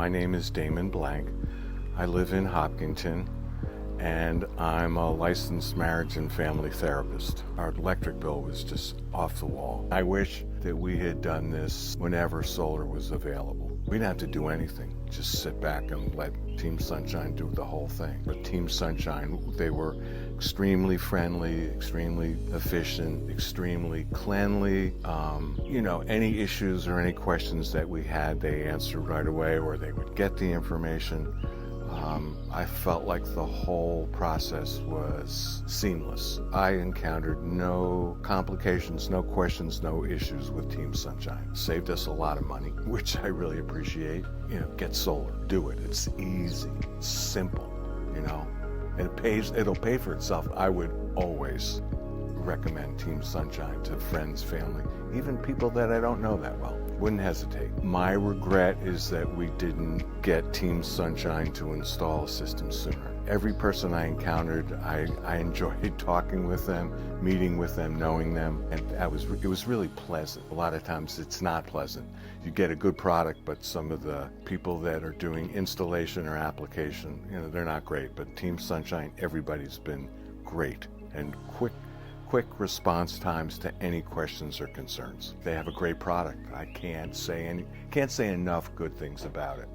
My name is Damon Blank. I live in Hopkinton, and I'm a licensed marriage and family therapist. Our electric bill was just off the wall. I wish that we had done this whenever solar was available. We didn't have to do anything, just sit back and let Team Sunshine do the whole thing. But Team Sunshine, they were extremely friendly, extremely efficient, extremely cleanly. Any issues or any questions that we had, they answered right away, or they would get the information. I felt like the whole process was seamless. I encountered no complications, no questions, no issues with Team Sunshine. Saved us a lot of money, which I really appreciate. Get solar, do it. It's easy, it's simple, and it'll pay for itself. I would always recommend Team Sunshine to friends, family, even people that I don't know that well. Wouldn't hesitate. My regret is that we didn't get Team Sunshine to install a system sooner. Every person I encountered, I enjoyed talking with them, meeting with them, knowing them, and it was really pleasant. A lot of times it's not pleasant. You get a good product, but some of the people that are doing installation or application, they're not great. But Team Sunshine, everybody's been great and quick response times to any questions or concerns. They have a great product. I can't say enough good things about it.